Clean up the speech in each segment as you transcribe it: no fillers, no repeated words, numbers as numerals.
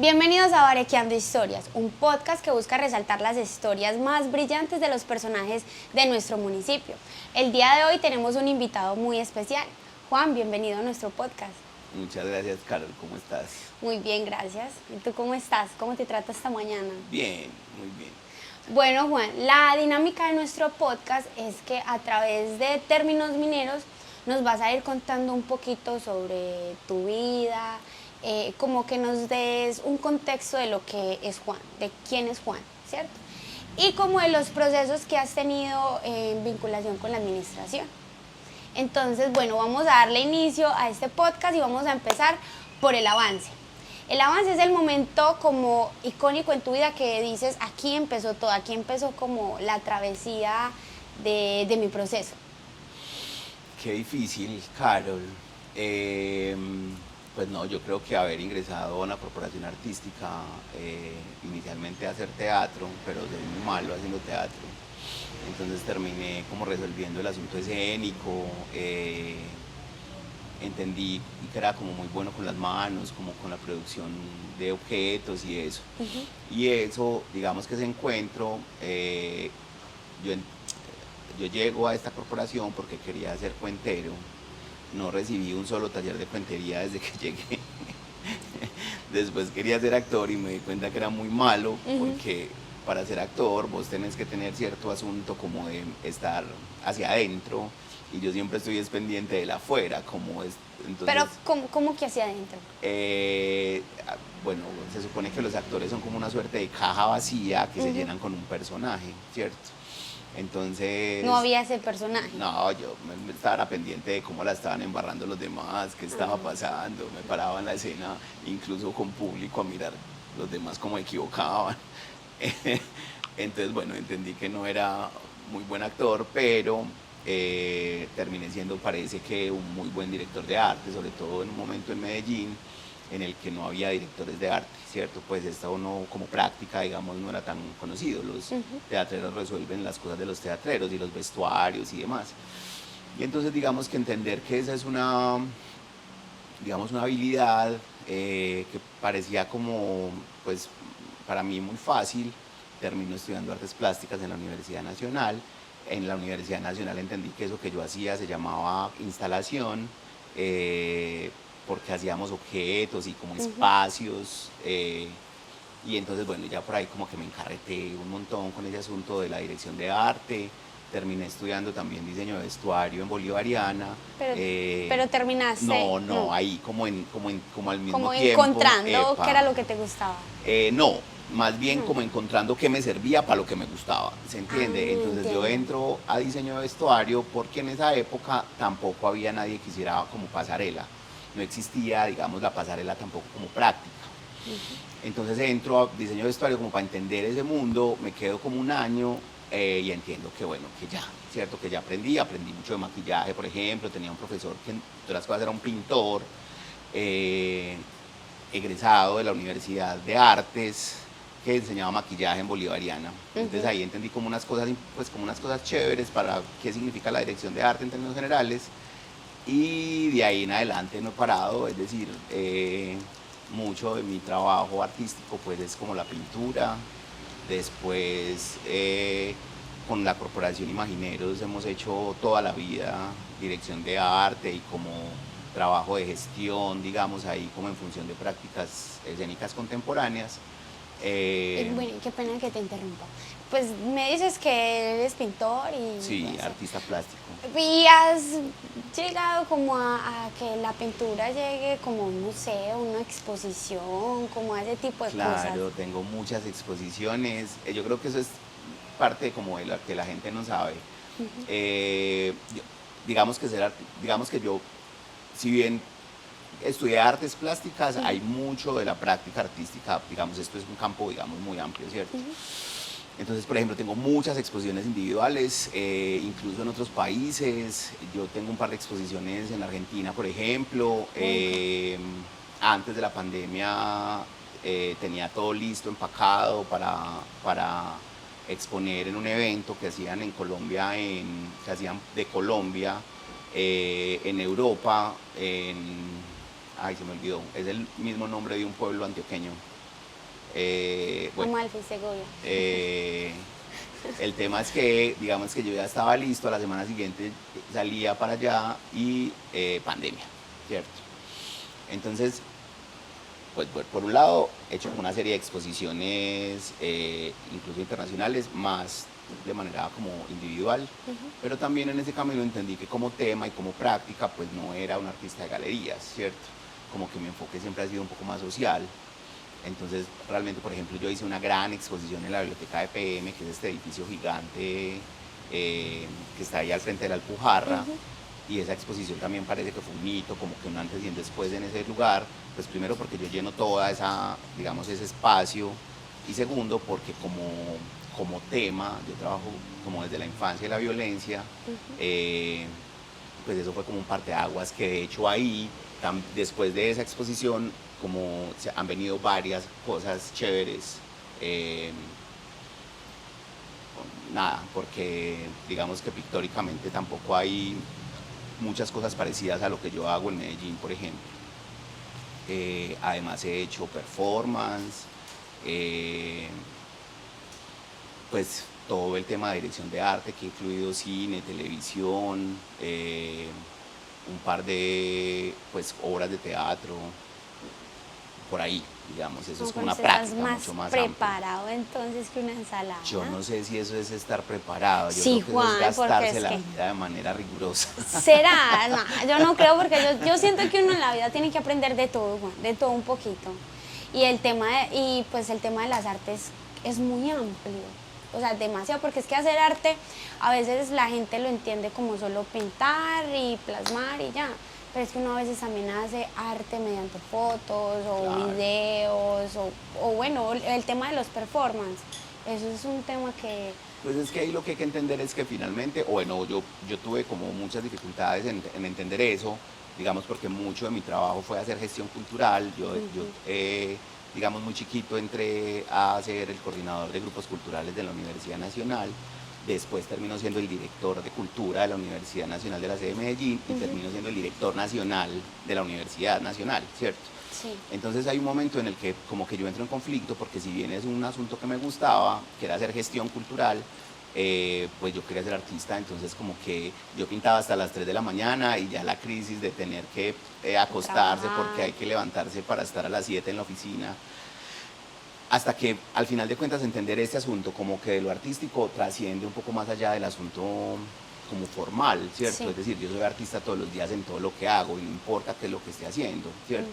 Bienvenidos a Barequeando Historias, un podcast que busca resaltar las historias más brillantes de los personajes de nuestro municipio. El día de hoy tenemos un invitado muy especial. Juan, bienvenido a nuestro podcast. Muchas gracias, Carol. ¿Cómo estás? Muy bien, gracias. ¿Y tú cómo estás? ¿Cómo te trata esta mañana? Bien, muy bien. Bueno, Juan, la dinámica de nuestro podcast es que a través de términos mineros nos vas a ir contando un poquito sobre tu vida, como que nos des un contexto de lo que es Juan, de quién es Juan, ¿cierto? Y como de los procesos que has tenido en vinculación con la administración. Entonces, bueno, vamos a darle inicio a este podcast y vamos a empezar por el avance. El avance es el momento como icónico en tu vida que dices, aquí empezó todo, aquí empezó como la travesía de mi proceso. Qué difícil, Carol. Pues no, yo creo que haber ingresado a una corporación artística, inicialmente a hacer teatro, pero soy muy malo haciendo teatro. Entonces terminé como resolviendo el asunto escénico, entendí que era como muy bueno con las manos, como con la producción de objetos y eso. Y eso, digamos que ese encuentro, yo, yo llego a esta corporación porque quería ser cuentero. No recibí un solo taller de cuentería desde que llegué. Después quería ser actor y me di cuenta que era muy malo, porque para ser actor vos tenés que tener cierto asunto como de estar hacia adentro, y yo siempre estoy pendiente de la afuera, como es. Entonces, Pero, ¿cómo que hacia adentro? Bueno, se supone que los actores son como una suerte de caja vacía que se llenan con un personaje, ¿cierto? Entonces... No había ese personaje. No, yo me estaba pendiente de cómo la estaban embarrando los demás, qué estaba pasando, me paraba en la escena, incluso con público, a mirar los demás cómo equivocaban. Entonces, bueno, entendí que no era muy buen actor, pero terminé siendo, parece que, un muy buen director de arte, sobre todo en un momento en Medellín en el que no había directores de arte, ¿cierto? Pues esta uno como práctica, digamos, no era tan conocido. Los teatreros resuelven las cosas de los teatreros y los vestuarios y demás. Y entonces digamos que entender que esa es una, digamos, una habilidad que parecía como, pues, para mí muy fácil. Termino estudiando artes plásticas en la Universidad Nacional. En la Universidad Nacional entendí que eso que yo hacía se llamaba instalación, porque hacíamos objetos y como espacios, y entonces, bueno, ya por ahí como que me encarreté un montón con ese asunto de la dirección de arte. Terminé estudiando también diseño de vestuario en Bolivariana. Pero terminaste... No, ahí como al mismo como tiempo. encontrando qué era lo que te gustaba. No, más bien como encontrando qué me servía para lo que me gustaba, ¿se entiende? Entonces entiendo. yo entro a diseño de vestuario porque en esa época tampoco había nadie que hiciera como pasarela. No existía, digamos, la pasarela tampoco como práctica. Entonces entro a diseño de vestuario como para entender ese mundo, me quedo como un año, y entiendo que, bueno, que ya, ¿cierto? Que ya aprendí mucho de maquillaje, por ejemplo. Tenía un profesor que, entre otras cosas, era un pintor, egresado de la Universidad de Artes, que enseñaba maquillaje en Bolivariana. Entonces ahí entendí como unas cosas, pues como unas cosas chéveres para qué significa la dirección de arte en términos generales. Y de ahí en adelante no he parado, es decir, mucho de mi trabajo artístico pues es como la pintura. Después, con la Corporación Imagineros hemos hecho toda la vida dirección de arte y como trabajo de gestión, digamos, ahí como en función de prácticas escénicas contemporáneas. Bueno, qué pena que te interrumpa. Pues me dices que eres pintor y... Sí, pues, artista plástico. ¿y has llegado como a que la pintura llegue como a un museo, una exposición, como a ese tipo de cosas? Claro, tengo muchas exposiciones. Yo creo que eso es parte como de lo que la gente no sabe. Digamos que yo, si bien estudié artes plásticas, hay mucho de la práctica artística, digamos, esto es un campo, digamos, muy amplio, ¿cierto? Entonces, por ejemplo, tengo muchas exposiciones individuales, incluso en otros países. Yo tengo un par de exposiciones en Argentina, por ejemplo. Antes de la pandemia tenía todo listo, empacado para exponer en un evento que hacían en Colombia, que hacían de Colombia, en Europa, ay, se me olvidó, es el mismo nombre de un pueblo antioqueño. Bueno, Amalfi, Segovia. el tema es que, digamos que yo ya estaba listo, a la semana siguiente salía para allá y pandemia, ¿cierto? Entonces, pues por un lado he hecho como una serie de exposiciones, incluso internacionales, más de manera como individual, pero también en ese camino entendí que como tema y como práctica, pues no era un artista de galerías, ¿cierto? Como que mi enfoque siempre ha sido un poco más social. Entonces, realmente, por ejemplo, yo hice una gran exposición en la biblioteca de PM, que es este edificio gigante que está ahí al frente de la Alpujarra, y esa exposición también parece que fue un hito, como que un antes y un después en ese lugar, pues primero porque yo lleno toda esa, digamos, ese espacio, y segundo porque como tema, yo trabajo como desde la infancia y la violencia, pues eso fue como un parteaguas que de hecho ahí, después de esa exposición, como han venido varias cosas chéveres, nada, porque digamos que pictóricamente tampoco hay muchas cosas parecidas a lo que yo hago en Medellín, por ejemplo. Además he hecho performance, pues todo el tema de dirección de arte que ha incluido cine, televisión, un par de pues, obras de teatro, por ahí, digamos, eso es como una práctica mucho más preparado amplia. Entonces que una ensalada. Yo no sé si eso es estar preparado, yo sí, creo que Juan, eso es gastarse es la que... vida de manera rigurosa. ¿Será? No, yo no creo porque yo siento que uno en la vida tiene que aprender de todo, Juan, de todo un poquito. Y el tema pues el tema de las artes es muy amplio. O sea, demasiado, porque es que hacer arte a veces la gente lo entiende como solo pintar y plasmar y ya. Pero es que uno a veces también hace arte mediante fotos o Claro. videos o bueno, el tema de los performance. Eso es un tema que... Pues es que ahí lo que hay que entender es que finalmente, bueno, yo tuve como muchas dificultades en entender eso, digamos porque mucho de mi trabajo fue hacer gestión cultural, yo digamos muy chiquito entré a ser el coordinador de grupos culturales de la Universidad Nacional, después terminó siendo el director de cultura de la Universidad Nacional de la sede de Medellín y terminó siendo el director nacional de la Universidad Nacional, ¿cierto? Sí. Entonces hay un momento en el que como que yo entro en conflicto porque si bien es un asunto que me gustaba, que era hacer gestión cultural, pues yo quería ser artista, entonces como que yo pintaba hasta las 3 de la mañana y ya la crisis de tener que acostarse porque hay que levantarse para estar a las 7 en la oficina, hasta que al final de cuentas entender este asunto como que de lo artístico trasciende un poco más allá del asunto como formal, ¿cierto? Sí. Es decir, yo soy artista todos los días en todo lo que hago y no importa qué es lo que esté haciendo, ¿cierto?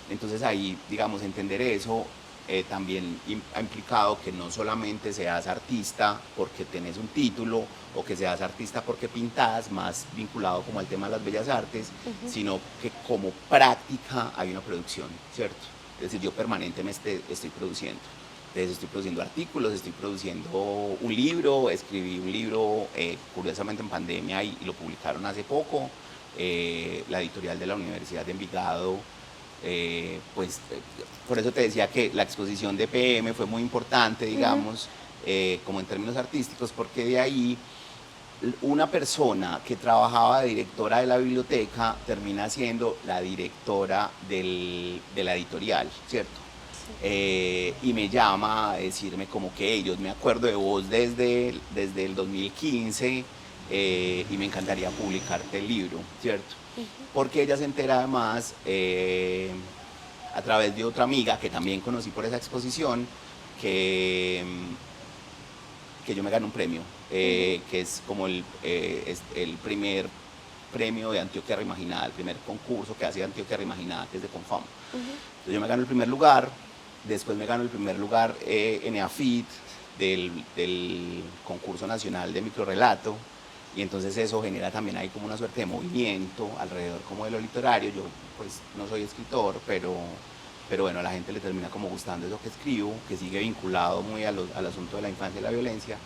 Entonces ahí, digamos, entender eso también ha implicado que no solamente seas artista porque tenés un título o que seas artista porque pintas, más vinculado como al tema de las bellas artes, sino que como práctica hay una producción, ¿cierto? Es decir, yo permanentemente estoy produciendo. Entonces estoy produciendo artículos, estoy produciendo un libro, escribí un libro curiosamente en pandemia y lo publicaron hace poco, la editorial de la Universidad de Envigado, por eso te decía que la exposición de PM fue muy importante, digamos, como en términos artísticos, porque de ahí una persona que trabajaba de directora de la biblioteca termina siendo la directora de la editorial, ¿cierto? Y me llama a decirme como que ellos, me acuerdo de vos desde el 2015 y me encantaría publicarte el libro, ¿cierto? Porque ella se entera además a través de otra amiga que también conocí por esa exposición que yo me gané un premio, que es como el primer premio de Antioquia Reimaginada, el primer concurso que hace Antioquia Reimaginada, que es de Confam. Entonces yo me gano el primer lugar, después me gano el primer lugar en EAFIT del concurso nacional de microrrelato, y entonces eso genera también ahí como una suerte de movimiento alrededor como de lo literario. Yo pues no soy escritor, pero bueno, a la gente le termina como gustando eso que escribo, que sigue vinculado muy al asunto de la infancia y la violencia,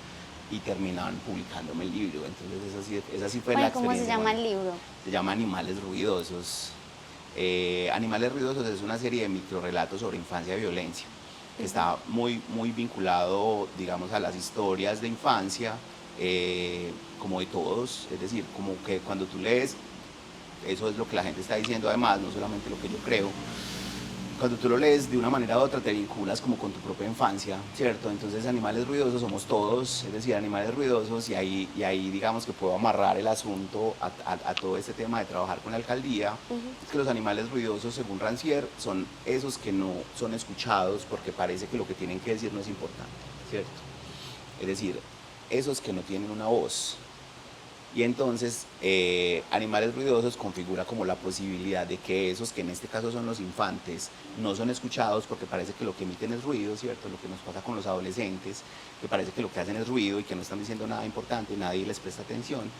y terminaron publicándome el libro. Entonces esa sí fue la experiencia. ¿Cómo se llama el libro? Se llama Animales Ruidosos. Animales Ruidosos es una serie de microrrelatos sobre infancia y violencia, que está muy, muy vinculado, digamos, a las historias de infancia, como de todos, es decir, como que cuando tú lees, eso es lo que la gente está diciendo además, no solamente lo que yo creo, cuando tú lo lees de una manera u otra te vinculas como con tu propia infancia, ¿cierto? Entonces animales ruidosos somos todos, es decir, animales ruidosos, y ahí digamos que puedo amarrar el asunto a todo este tema de trabajar con la alcaldía. Es que los animales ruidosos, según Rancière, son esos que no son escuchados porque parece que lo que tienen que decir no es importante, ¿cierto? Es decir, esos que no tienen una voz. Y entonces Animales Ruidosos configura como la posibilidad de que esos, que en este caso son los infantes, no son escuchados porque parece que lo que emiten es ruido, ¿cierto? Lo que nos pasa con los adolescentes, que parece que lo que hacen es ruido y que no están diciendo nada importante, nadie les presta atención,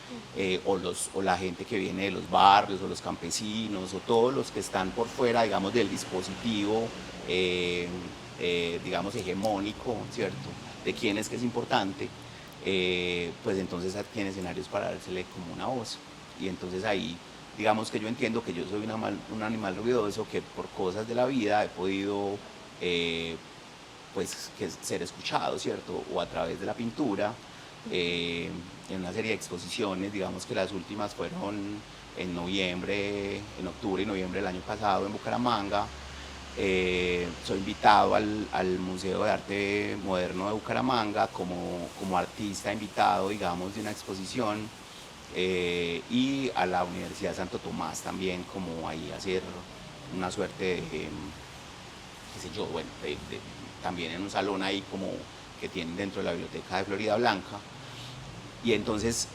o la gente que viene de los barrios, o los campesinos, o todos los que están por fuera, digamos, del dispositivo, digamos, hegemónico, ¿cierto? De quién es que es importante. Pues entonces tiene escenarios para dársele como una voz. Y entonces ahí, digamos que yo entiendo que yo soy un animal ruidoso que por cosas de la vida he podido pues ser escuchado, ¿cierto? O a través de la pintura, en una serie de exposiciones, digamos que las últimas fueron en octubre y noviembre del año pasado en Bucaramanga. Soy invitado al Museo de Arte Moderno de Bucaramanga como artista invitado, digamos, de una exposición, y a la Universidad de Santo Tomás también, como ahí hacer una suerte de, qué sé yo, bueno, también en un salón ahí como que tienen dentro de la biblioteca de Florida Blanca. Y entonces,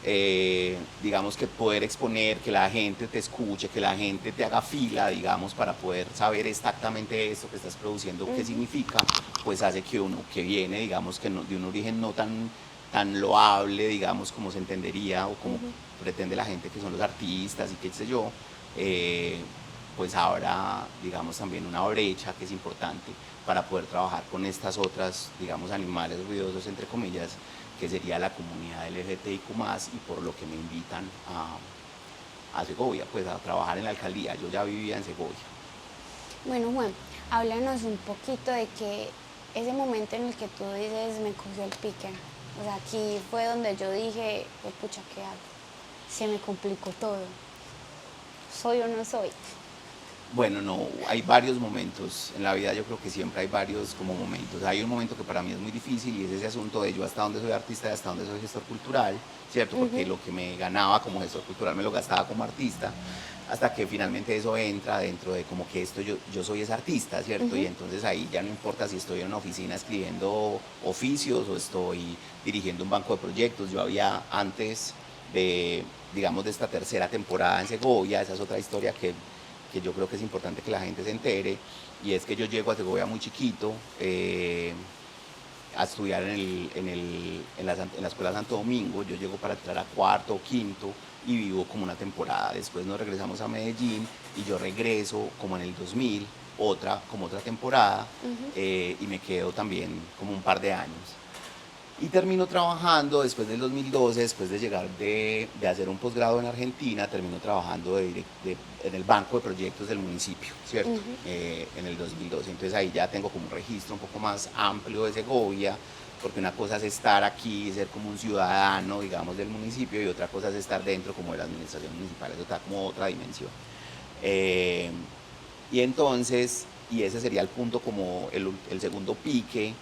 digamos que poder exponer, que la gente te escuche, que la gente te haga fila, digamos, para poder saber exactamente esto que estás produciendo, qué significa, pues hace que uno que viene, digamos, que no, de un origen no tan loable, digamos, como se entendería o como pretende la gente que son los artistas y qué sé yo, pues habrá, digamos, también una brecha que es importante para poder trabajar con estas otras, digamos, animales ruidosos, entre comillas, que sería la comunidad LGTBIQ+, y por lo que me invitan a Segovia, pues a trabajar en la alcaldía. Yo ya vivía en Segovia. Bueno, Juan, háblanos un poquito de que ese momento en el que tú dices, me cogió el pique. O sea, aquí fue donde yo dije, pucha, ¿qué hago? Se me complicó todo. ¿Soy o no soy? Bueno, no, hay varios momentos en la vida, yo creo que siempre hay varios como momentos. Hay un momento que para mí es muy difícil y es ese asunto de yo hasta dónde soy artista y hasta dónde soy gestor cultural, ¿cierto? Porque lo que me ganaba como gestor cultural me lo gastaba como artista, hasta que finalmente eso entra dentro de como que esto yo soy ese artista, ¿cierto? Y entonces ahí ya no importa si estoy en una oficina escribiendo oficios o estoy dirigiendo un banco de proyectos. Yo había antes de, digamos, de esta tercera temporada en Segovia, esa es otra historia que yo creo que es importante que la gente se entere, y es que yo llego a Segovia muy chiquito a estudiar en la Escuela Santo Domingo. Yo llego para entrar a cuarto o quinto y vivo como una temporada. Después nos regresamos a Medellín y yo regreso como en el 2000, otra temporada, y me quedo también como un par de años. Y termino trabajando después del 2012, después de llegar de hacer un posgrado en Argentina, termino trabajando en el banco de proyectos del municipio, ¿cierto? En el 2012. Entonces ahí ya tengo como un registro un poco más amplio de Segovia, porque una cosa es estar aquí, ser como un ciudadano, digamos, del municipio, y otra cosa es estar dentro como de la administración municipal. Eso está como otra dimensión. Y entonces, y ese sería el punto como el segundo pique.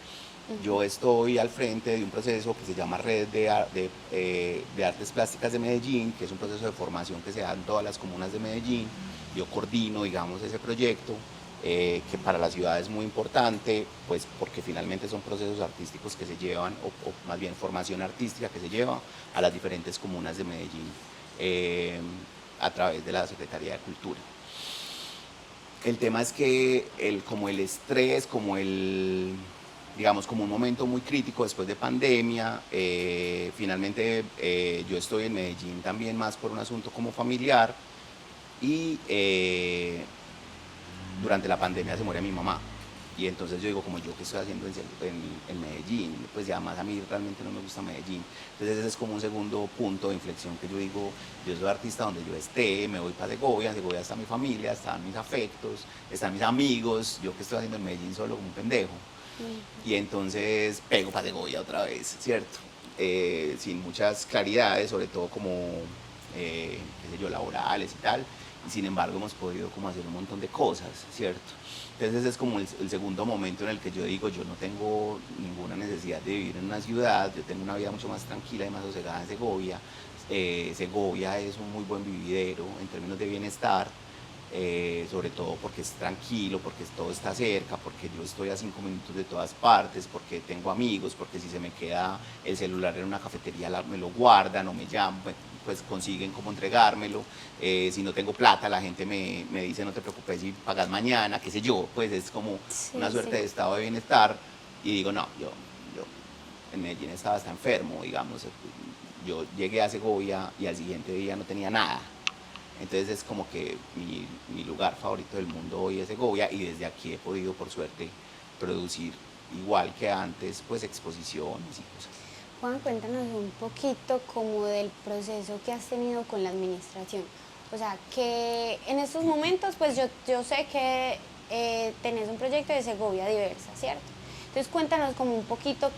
Yo estoy al frente de un proceso que se llama Red de Artes Plásticas de Medellín, que es un proceso de formación que se da en todas las comunas de Medellín. Yo coordino, digamos, ese proyecto, que para la ciudad es muy importante, pues porque finalmente son procesos artísticos que se llevan, o más bien formación artística que se lleva a las diferentes comunas de Medellín, a través de la Secretaría de Cultura. El tema es que como el estrés, digamos, como un momento muy crítico después de pandemia, finalmente yo estoy en Medellín también más por un asunto como familiar, y durante la pandemia se muere mi mamá. Y entonces yo digo, como yo qué estoy haciendo en Medellín, pues ya más a mí realmente no me gusta Medellín. Entonces ese es como un segundo punto de inflexión que yo digo, yo soy artista donde yo esté, me voy para Segovia, en Segovia está mi familia, están mis afectos, están mis amigos, yo qué estoy haciendo en Medellín solo como un pendejo. Y entonces pego para Segovia otra vez, ¿cierto? Sin muchas claridades, sobre todo como, qué sé yo, laborales y tal. sin embargo hemos podido como hacer un montón de cosas, ¿cierto? Entonces es como el segundo momento en el que yo digo, yo no tengo ninguna necesidad de vivir en una ciudad, yo tengo una vida mucho más tranquila y más sosegada en Segovia. Segovia es un muy buen vividero en términos de bienestar, sobre todo porque es tranquilo, porque todo está cerca, porque yo estoy a 5 minutos de todas partes, porque tengo amigos, porque si se me queda el celular en una cafetería me lo guardan o me llaman, pues consiguen cómo entregármelo. Si no tengo plata, la gente me dice no te preocupes si pagas mañana, qué sé yo, pues es como una suerte de estado de bienestar. Y digo, no, yo en Medellín estaba hasta enfermo, digamos. Yo llegué a Segovia y al siguiente día no tenía nada. Entonces es como que mi lugar favorito del mundo hoy es Segovia, y desde aquí he podido, por suerte, producir igual que antes, pues exposiciones y cosas. Juan, cuéntanos un poquito como del proceso que has tenido con la administración. O sea, que en estos momentos, pues yo sé que tenés un proyecto de Segovia Diversa, ¿cierto? Entonces cuéntanos como un poquito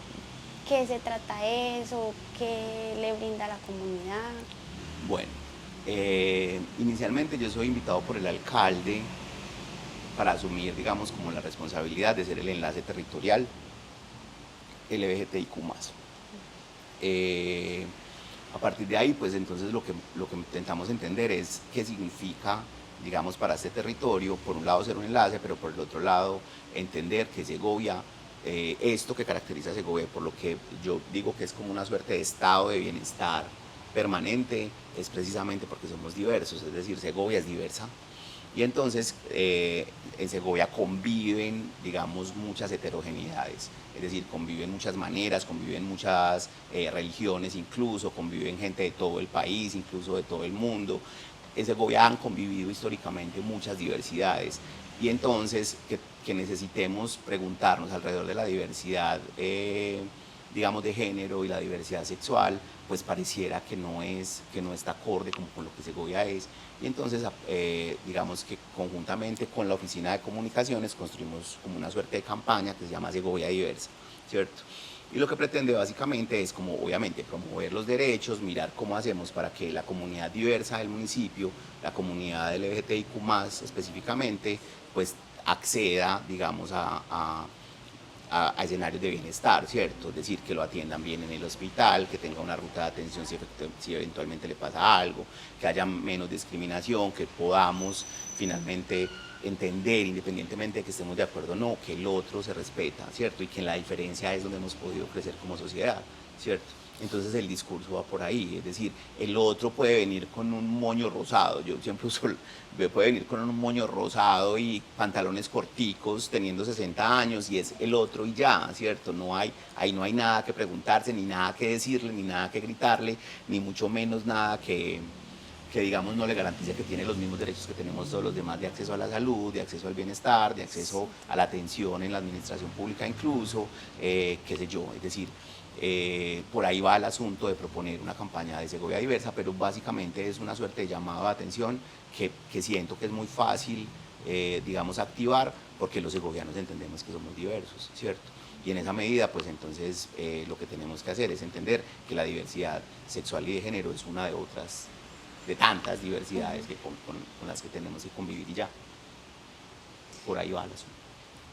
qué se trata eso, qué le brinda a la comunidad. Bueno, inicialmente yo soy invitado por el alcalde para asumir, digamos, como la responsabilidad de ser el enlace territorial LGBTIQ+. A partir de ahí, pues entonces lo que intentamos entender es qué significa, digamos, para este territorio, por un lado ser un enlace, pero por el otro lado entender que Segovia, esto que caracteriza a Segovia, por lo que yo digo que es como una suerte de estado de bienestar permanente, es precisamente porque somos diversos, es decir, Segovia es diversa. Y entonces en Segovia conviven, digamos, muchas heterogeneidades, es decir, conviven muchas maneras, conviven muchas religiones incluso, conviven gente de todo el país, incluso de todo el mundo. En Segovia han convivido históricamente muchas diversidades, y entonces que necesitemos preguntarnos alrededor de la diversidad, digamos, de género y la diversidad sexual, pues pareciera que no está acorde como con lo que Segovia es. Y entonces, digamos que conjuntamente con la Oficina de Comunicaciones construimos como una suerte de campaña que se llama Segovia Diversa, ¿cierto? Y lo que pretende básicamente es como obviamente promover los derechos, mirar cómo hacemos para que la comunidad diversa del municipio, la comunidad LGBTIQ+, específicamente, pues acceda, digamos, a escenarios de bienestar, ¿cierto? Es decir, que lo atiendan bien en el hospital, que tenga una ruta de atención si eventualmente le pasa algo, que haya menos discriminación, que podamos finalmente entender, independientemente de que estemos de acuerdo o no, que el otro se respeta, ¿cierto? Y que en la diferencia es donde hemos podido crecer como sociedad, ¿cierto? Entonces el discurso va por ahí, es decir, el otro puede venir con un moño rosado, yo siempre uso, puede venir con un moño rosado y pantalones corticos, teniendo 60 años, y es el otro y ya, ¿cierto? Ahí no hay nada que preguntarse, ni nada que decirle, ni nada que gritarle, ni mucho menos nada que digamos no le garantice que tiene los mismos derechos que tenemos todos los demás, de acceso a la salud, de acceso al bienestar, de acceso a la atención en la administración pública incluso, qué sé yo, es decir, por ahí va el asunto de proponer una campaña de Segovia Diversa, pero básicamente es una suerte de llamado de atención que siento que es muy fácil, digamos, activar, porque los segovianos entendemos que somos diversos, ¿cierto? Y en esa medida, pues entonces lo que tenemos que hacer es entender que la diversidad sexual y de género es una de tantas diversidades con las que tenemos que convivir, y ya, por ahí va el asunto.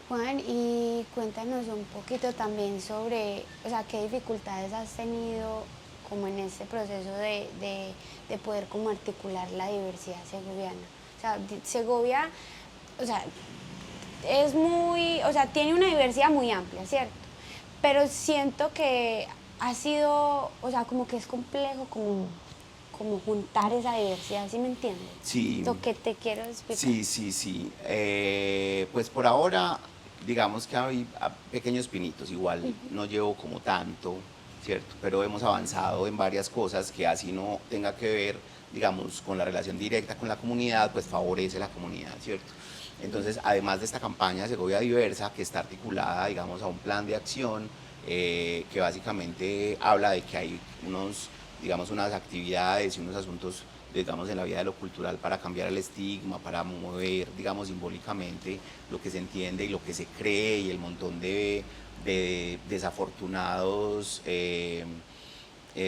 Juan, y cuéntanos un poquito también sobre, o sea, qué dificultades has tenido como en este proceso de poder como articular la diversidad segoviana. O sea, Segovia, o sea, es muy, o sea, tiene una diversidad muy amplia, ¿cierto? Pero siento que ha sido, o sea, como que es complejo como juntar esa diversidad, ¿sí me entiendes? Sí. Lo que te quiero explicar. Sí. Pues por ahora, digamos que hay pequeños pinitos, igual no llevo como tanto, ¿cierto? Pero hemos avanzado en varias cosas que así no tenga que ver, digamos, con la relación directa con la comunidad, pues favorece la comunidad, ¿cierto? Entonces, además de esta campaña de Segovia Diversa, que está articulada, digamos, a un plan de acción, que básicamente habla de que hay unas actividades y unos asuntos, digamos, en la vida de lo cultural para cambiar el estigma, para mover, digamos, simbólicamente lo que se entiende y lo que se cree, y el montón de desafortunados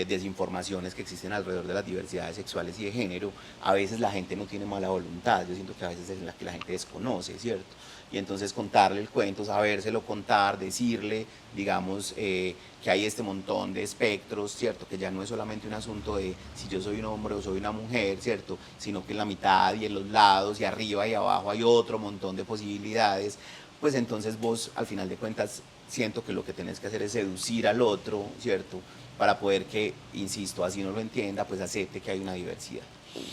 desinformaciones que existen alrededor de las diversidades sexuales y de género, a veces la gente no tiene mala voluntad, yo siento que a veces es la que la gente desconoce, ¿cierto? Y entonces contarle el cuento, sabérselo contar, decirle, digamos, que hay este montón de espectros, ¿cierto? Que ya no es solamente un asunto de si yo soy un hombre o soy una mujer, ¿cierto? Sino que en la mitad y en los lados y arriba y abajo hay otro montón de posibilidades, pues entonces vos, al final de cuentas, siento que lo que tenés que hacer es seducir al otro, ¿cierto? Para poder que, insisto, así no lo entienda, pues acepte que hay una diversidad.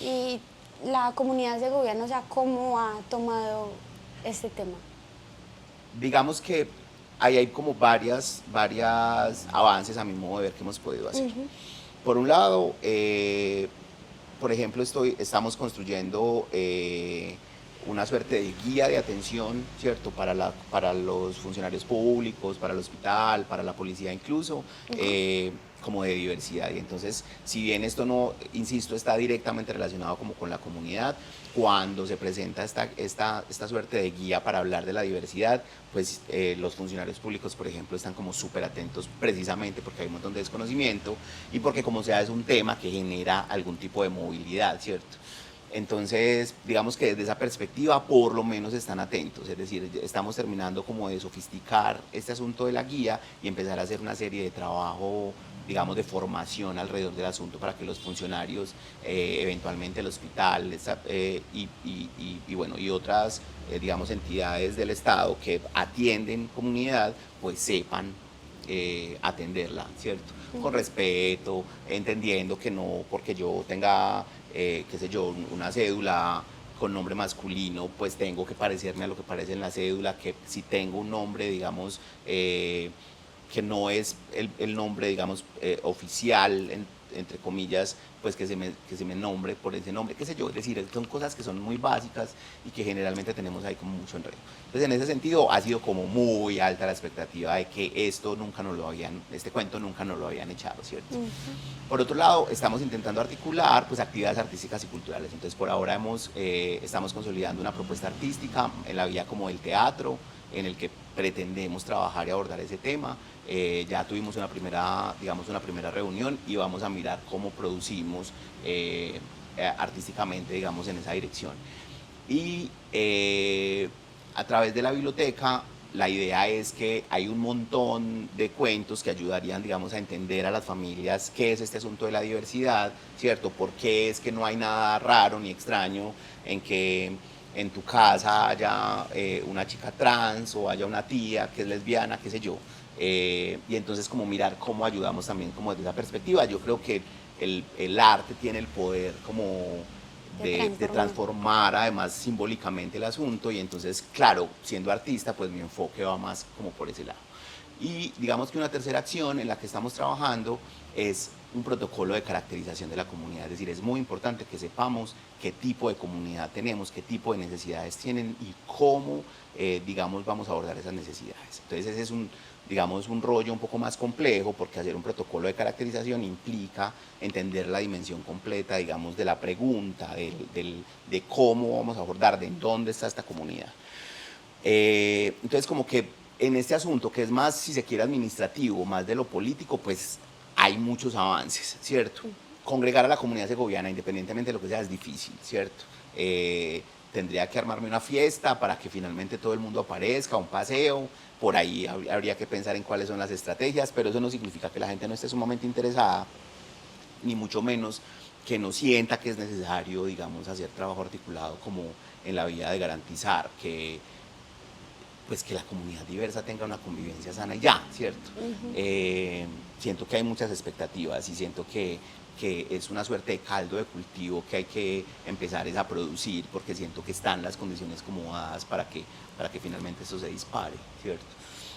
Y la comunidad de gobierno, o sea, ¿cómo ha tomado este tema? Digamos que ahí hay como varias avances a mi modo de ver que hemos podido hacer. Por un lado, por ejemplo, estamos construyendo una suerte de guía de atención, ¿cierto? Para los funcionarios públicos, para el hospital, para la policía incluso, como de diversidad. Y entonces, si bien esto no, insisto, está directamente relacionado como con la comunidad, cuando se presenta esta suerte de guía para hablar de la diversidad, pues los funcionarios públicos, por ejemplo, están como súper atentos precisamente porque hay un montón de desconocimiento y porque como sea es un tema que genera algún tipo de movilidad, ¿cierto? Entonces, digamos que desde esa perspectiva por lo menos están atentos, es decir, estamos terminando como de sofisticar este asunto de la guía y empezar a hacer una serie de trabajo, digamos, de formación alrededor del asunto para que los funcionarios, eventualmente el hospital bueno, y otras, digamos, entidades del Estado que atienden comunidad, pues sepan atenderla, ¿cierto? Con respeto, entendiendo que no porque yo tenga, qué sé yo, una cédula con nombre masculino, pues tengo que parecerme a lo que parece en la cédula, que si tengo un nombre, digamos, que no es el nombre, digamos, oficial, entre comillas, pues que se me nombre por ese nombre, qué sé yo, es decir, son cosas que son muy básicas y que generalmente tenemos ahí como mucho enredo. Entonces, en ese sentido, ha sido como muy alta la expectativa de que este cuento nunca nos lo habían echado, ¿cierto? Por otro lado, estamos intentando articular pues actividades artísticas y culturales, entonces por ahora estamos consolidando una propuesta artística en la vía como del teatro, en el que pretendemos trabajar y abordar ese tema. Ya tuvimos una primera reunión y vamos a mirar cómo producimos artísticamente, digamos, en esa dirección. Y a través de la biblioteca, la idea es que hay un montón de cuentos que ayudarían, digamos, a entender a las familias qué es este asunto de la diversidad, ¿cierto? ¿Por qué es que no hay nada raro ni extraño en que en tu casa haya una chica trans o haya una tía que es lesbiana, qué sé yo? Y entonces como mirar cómo ayudamos también como desde esa perspectiva. Yo creo que el arte tiene el poder como de transformar además simbólicamente el asunto y entonces, claro, siendo artista, pues mi enfoque va más como por ese lado. Y digamos que una tercera acción en la que estamos trabajando es un protocolo de caracterización de la comunidad, es decir, es muy importante que sepamos qué tipo de comunidad tenemos, qué tipo de necesidades tienen y cómo, digamos, vamos a abordar esas necesidades. Entonces ese es un rollo un poco más complejo porque hacer un protocolo de caracterización implica entender la dimensión completa, digamos, de la pregunta, de cómo vamos a abordar, de en dónde está esta comunidad. Entonces como que en este asunto, que es más, si se quiere, administrativo, más de lo político, pues hay muchos avances, ¿cierto? Congregar a la comunidad segoviana, independientemente de lo que sea, es difícil, ¿cierto? Tendría que armarme una fiesta para que finalmente todo el mundo aparezca, un paseo, por ahí habría que pensar en cuáles son las estrategias, pero eso no significa que la gente no esté sumamente interesada, ni mucho menos que no sienta que es necesario, digamos, hacer trabajo articulado como en la vía de garantizar que pues que la comunidad diversa tenga una convivencia sana y ya, ¿cierto? Siento que hay muchas expectativas y siento que es una suerte de caldo de cultivo que hay que empezar a producir porque siento que están las condiciones como dadas para que finalmente esto se dispare, ¿cierto?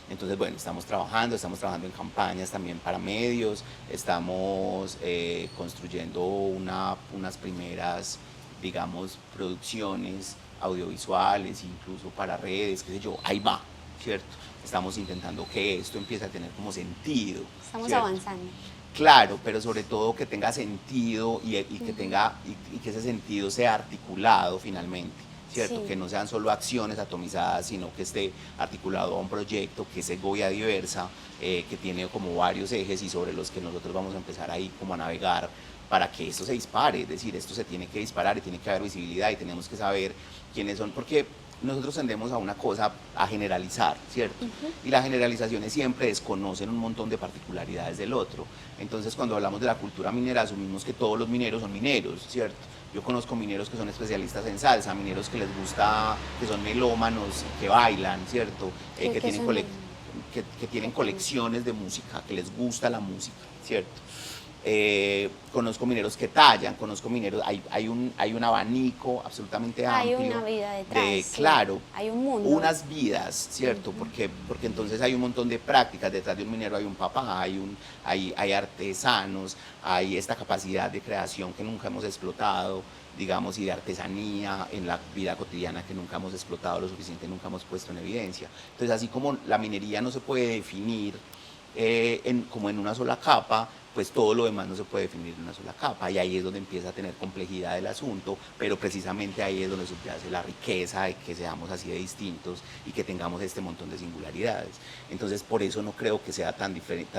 Entonces, bueno, estamos trabajando en campañas también para medios, estamos construyendo unas primeras, digamos, producciones audiovisuales, incluso para redes, qué sé yo, ahí va, ¿cierto? Estamos intentando que esto empiece a tener como sentido. Estamos ¿cierto? avanzando. Claro, pero sobre todo que tenga sentido y que ese sentido sea articulado finalmente, ¿cierto? Sí. Que no sean solo acciones atomizadas, sino que esté articulado a un proyecto que es Segovia Diversa, que tiene como varios ejes y sobre los que nosotros vamos a empezar ahí como a navegar para que esto se dispare, es decir, esto se tiene que disparar y tiene que haber visibilidad y tenemos que saber quiénes son, porque nosotros tendemos a una cosa, a generalizar, ¿cierto? Y las generalizaciones siempre desconocen un montón de particularidades del otro. Entonces, cuando hablamos de la cultura minera, asumimos que todos los mineros son mineros, ¿cierto? Yo conozco mineros que son especialistas en salsa, mineros que les gusta, que son melómanos, que bailan, ¿cierto? ¿Qué son los- Que tienen colecciones de música, que les gusta la música, ¿cierto? Conozco mineros que tallan, conozco mineros, hay un abanico absolutamente Hay amplio una vida detrás, de, sí. claro, Hay un mundo. unas vidas, ¿cierto? Porque entonces hay un montón de prácticas, detrás de un minero hay un papá, hay artesanos, hay esta capacidad de creación que nunca hemos explotado, digamos, y de artesanía en la vida cotidiana que nunca hemos explotado lo suficiente, nunca hemos puesto en evidencia. Entonces, así como la minería no se puede definir como en una sola capa, pues todo lo demás no se puede definir en una sola capa y ahí es donde empieza a tener complejidad el asunto, pero precisamente ahí es donde subyace la riqueza de que seamos así de distintos y que tengamos este montón de singularidades. Entonces por eso no creo que sea tan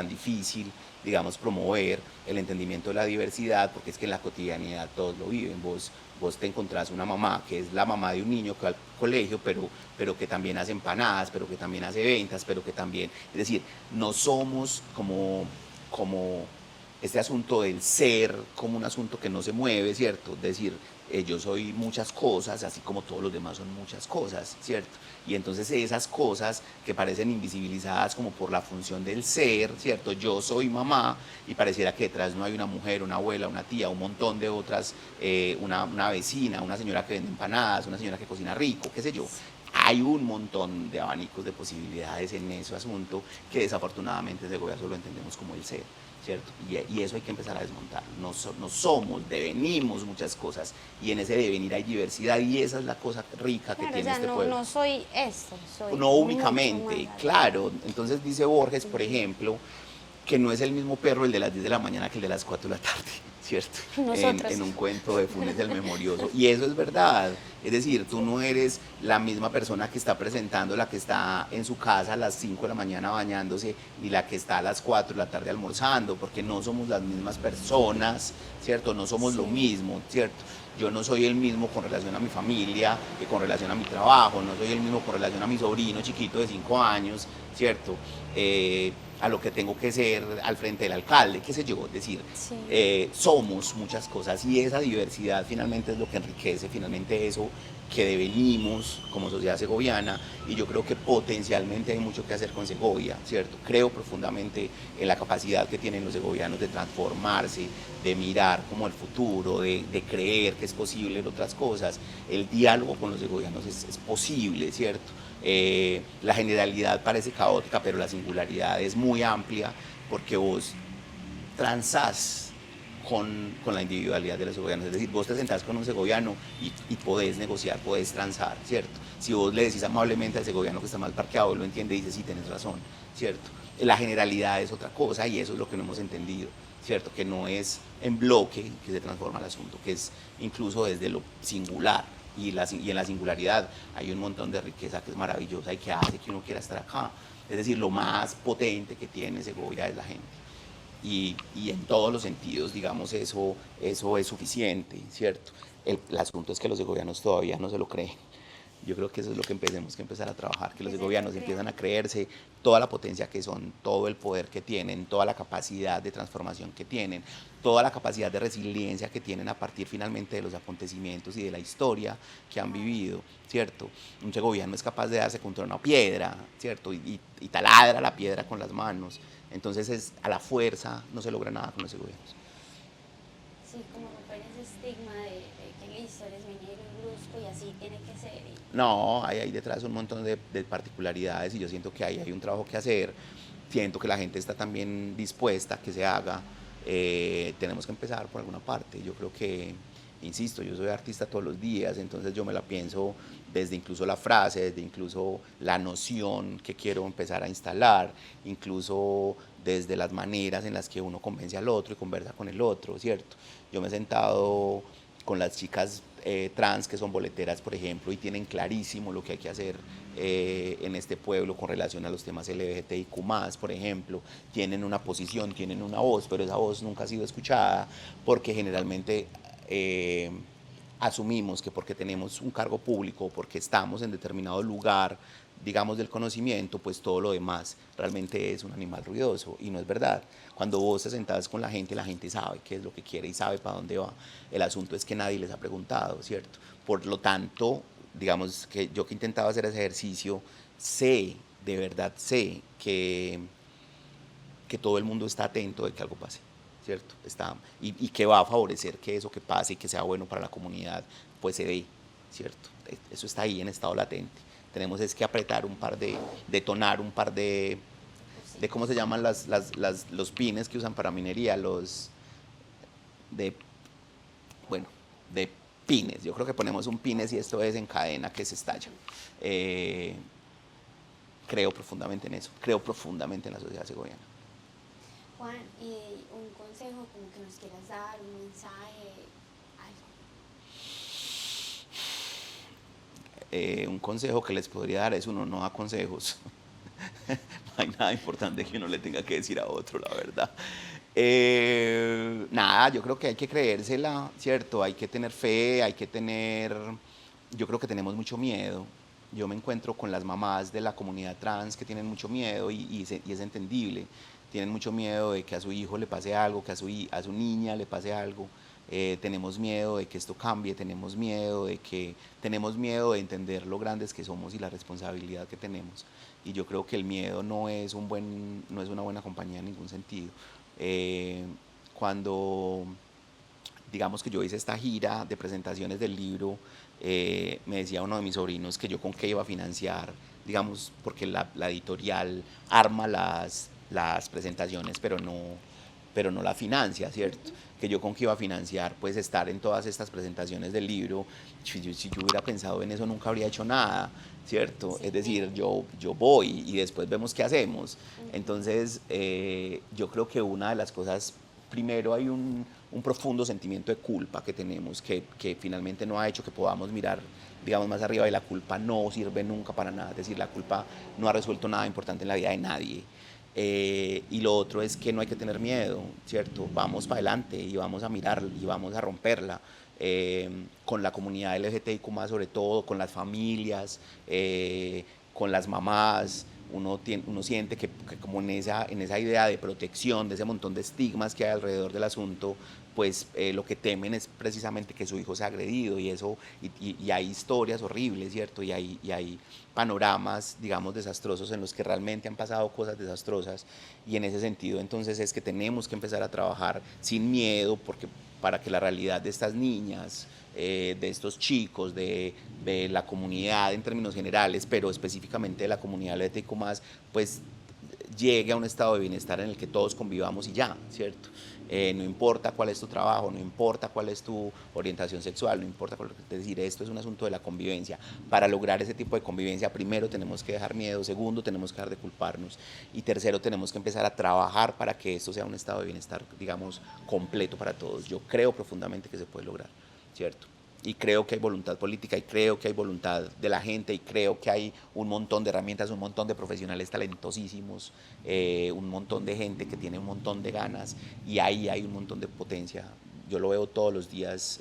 difícil, digamos, promover el entendimiento de la diversidad, porque es que en la cotidianidad todos lo viven. Vos te encontrás una mamá que es la mamá de un niño que va al colegio, pero que también hace empanadas, pero que también hace ventas, pero que también, es decir, no somos como este asunto del ser como un asunto que no se mueve, ¿cierto? Es decir, yo soy muchas cosas, así como todos los demás son muchas cosas, ¿cierto? Y entonces esas cosas que parecen invisibilizadas como por la función del ser, ¿cierto? Yo soy mamá y pareciera que detrás no hay una mujer, una abuela, una tía, un montón de otras, una vecina, una señora que vende empanadas, una señora que cocina rico, qué sé yo. Hay un montón de abanicos de posibilidades en ese asunto que desafortunadamente desde Segovia solo entendemos como el ser, ¿cierto? Y eso hay que empezar a desmontar. No somos, devenimos muchas cosas y en ese devenir hay diversidad y esa es la cosa rica que Claro, o tiene sea, este no, pueblo. no soy esto, soy No mucho únicamente, más allá. claro. Entonces dice Borges, por ejemplo, que no es el mismo perro el de las 10 de la mañana que el de las 4 de la tarde, ¿cierto? Nosotros. En un cuento de Funes el Memorioso. Y eso es verdad. Es decir, tú no eres la misma persona que está presentando, la que está en su casa a las 5 de la mañana bañándose, ni la que está a las 4 de la tarde almorzando, porque no somos las mismas personas, ¿cierto? No somos lo mismo, ¿cierto? Yo no soy el mismo con relación a mi familia que con relación a mi trabajo, no soy el mismo con relación a mi sobrino chiquito de 5 años, ¿cierto? A lo que tengo que ser al frente del alcalde, qué sé yo, es decir, Sí. somos muchas cosas y esa diversidad finalmente es lo que enriquece, finalmente eso que devenimos como sociedad segoviana y yo creo que potencialmente hay mucho que hacer con Segovia, ¿cierto? Creo profundamente en la capacidad que tienen los segovianos de transformarse, de mirar como el futuro, de creer que es posible en otras cosas. El diálogo con los segovianos es posible, ¿cierto? La generalidad parece caótica, pero la singularidad es muy amplia porque vos transás con la individualidad de los segovianos. Es decir, vos te sentás con un segoviano y podés negociar, podés transar, ¿cierto? Si vos le decís amablemente al segoviano que está mal parqueado, él lo entiende y dice, sí, tenés razón, ¿cierto? La generalidad es otra cosa y eso es lo que no hemos entendido, ¿cierto? Que no es en bloque que se transforma el asunto, que es incluso desde lo singular. Y en la singularidad hay un montón de riqueza que es maravillosa y que hace que uno quiera estar acá. Es decir, lo más potente que tiene Segovia es la gente. Y en todos los sentidos, digamos, eso es suficiente, ¿cierto? El asunto es que los segovianos todavía no se lo creen. Yo creo que eso es lo que tenemos que empezar a trabajar, que los segovianos empiezan a creerse toda la potencia que son, todo el poder que tienen, toda la capacidad de transformación que tienen, toda la capacidad de resiliencia que tienen a partir finalmente de los acontecimientos y de la historia que han vivido, ¿cierto? Un segoviano es capaz de darse contra una piedra, ¿cierto? Y taladra la piedra con las manos. Entonces a la fuerza no se logra nada con los segovianos. Sí, como romper ese estigma de que listo, eres minero y brusco y así tiene que ser. No, hay detrás un montón de particularidades y yo siento que ahí hay un trabajo que hacer. Siento que la gente está también dispuesta a que se haga. Tenemos que empezar por alguna parte. Yo creo que, insisto, yo soy artista todos los días, entonces yo me la pienso desde incluso la frase, desde incluso la noción que quiero empezar a instalar, incluso desde las maneras en las que uno convence al otro y conversa con el otro, ¿cierto? Yo me he sentado con las chicas trans que son boleteras, por ejemplo, y tienen clarísimo lo que hay que hacer en este pueblo con relación a los temas LGBTIQ+, por ejemplo, tienen una posición, tienen una voz, pero esa voz nunca ha sido escuchada porque generalmente asumimos que porque tenemos un cargo público, porque estamos en determinado lugar, digamos, del conocimiento, pues todo lo demás realmente es un animal ruidoso, y no es verdad. Cuando vos te sentás con la gente sabe qué es lo que quiere y sabe para dónde va. El asunto es que nadie les ha preguntado, ¿cierto? Por lo tanto, digamos que yo que he intentado hacer ese ejercicio, sé, de verdad sé que todo el mundo está atento de que algo pase, ¿cierto? Y que va a favorecer que eso que pase y que sea bueno para la comunidad, pues se dé, ¿cierto? Eso está ahí en estado latente. Tenemos es que apretar detonar un par de ¿cómo se llaman los pines que usan para minería? De, bueno, de pines. Yo creo que ponemos un pines y esto es en cadena que se estalla. Creo profundamente en eso, creo profundamente en la sociedad segoviana. Juan, y un consejo como que nos quieras dar, un mensaje, algo. Un consejo que les podría dar es: uno no da consejos. No hay nada importante que uno le tenga que decir a otro, la verdad. Nada, yo creo que hay que creérsela, ¿cierto? Hay que tener fe, yo creo que tenemos mucho miedo. Yo me encuentro con las mamás de la comunidad trans que tienen mucho miedo y es entendible. Tienen mucho miedo de que a su hijo le pase algo, que a su niña le pase algo. Tenemos miedo de que esto cambie, tenemos miedo de entender lo grandes que somos y la responsabilidad que tenemos. Y yo creo que el miedo no es una buena compañía en ningún sentido. Cuando, digamos que yo hice esta gira de presentaciones del libro, me decía uno de mis sobrinos que yo con qué iba a financiar, digamos, porque la editorial arma las presentaciones, pero no la financia, ¿cierto? Que yo con qué iba a financiar, pues estar en todas estas presentaciones del libro. Si yo hubiera pensado en eso, nunca habría hecho nada, ¿cierto? Sí. Es decir, yo voy y después vemos qué hacemos. Entonces, yo creo que una de las cosas, primero hay un profundo sentimiento de culpa que tenemos, que finalmente no ha hecho que podamos mirar, digamos, más arriba, y la culpa no sirve nunca para nada. Es decir, la culpa no ha resuelto nada importante en la vida de nadie. Y lo otro es que no hay que tener miedo, ¿cierto? Vamos para adelante y vamos a mirar y vamos a romperla, con la comunidad LGBTIQ+, sobre todo, con las familias, con las mamás. Uno siente que como en esa idea de protección, de ese montón de estigmas que hay alrededor del asunto, pues lo que temen es precisamente que su hijo sea agredido, y hay historias horribles, ¿cierto? Y hay panoramas, digamos, desastrosos en los que realmente han pasado cosas desastrosas, y en ese sentido entonces es que tenemos que empezar a trabajar sin miedo, porque para que la realidad de estas niñas, de estos chicos, de la comunidad en términos generales, pero específicamente de la comunidad LGBTIQ+, pues llegue a un estado de bienestar en el que todos convivamos y ya, ¿cierto? No importa cuál es tu trabajo, no importa cuál es tu orientación sexual, no importa cuál es decir, esto es un asunto de la convivencia. Para lograr ese tipo de convivencia, primero tenemos que dejar miedo, segundo tenemos que dejar de culparnos, y tercero tenemos que empezar a trabajar para que esto sea un estado de bienestar, digamos, completo para todos. Yo creo profundamente que se puede lograr, ¿cierto? Y creo que hay voluntad política, y creo que hay voluntad de la gente, y creo que hay un montón de herramientas, un montón de profesionales talentosísimos, un montón de gente que tiene un montón de ganas, y ahí hay un montón de potencia. Yo lo veo todos los días.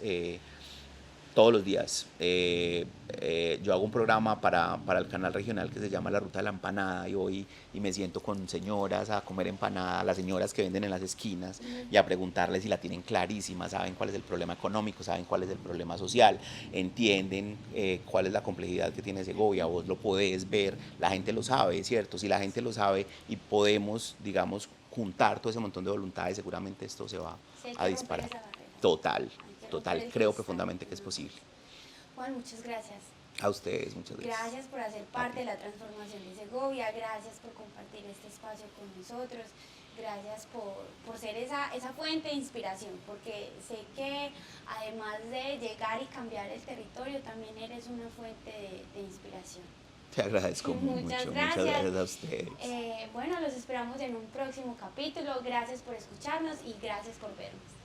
Todos los días. Yo hago un programa para el canal regional que se llama La Ruta de la Empanada, y voy y me siento con señoras a comer empanada, las señoras que venden en las esquinas, y a preguntarles si la tienen clarísima, saben cuál es el problema económico, saben cuál es el problema social, entienden cuál es la complejidad que tiene Segovia. Vos lo podés ver, la gente lo sabe, ¿cierto? Si la gente lo sabe y podemos, digamos, juntar todo ese montón de voluntades, seguramente esto se va a disparar. Total, creo profundamente que es posible. Juan, muchas gracias. A ustedes, muchas gracias. Gracias por hacer parte de la transformación de Segovia, gracias por compartir este espacio con nosotros, gracias por ser esa fuente de inspiración, porque sé que además de llegar y cambiar el territorio, también eres una fuente de inspiración. Te agradezco muchas gracias a ustedes. Bueno, los esperamos en un próximo capítulo, gracias por escucharnos y gracias por vernos.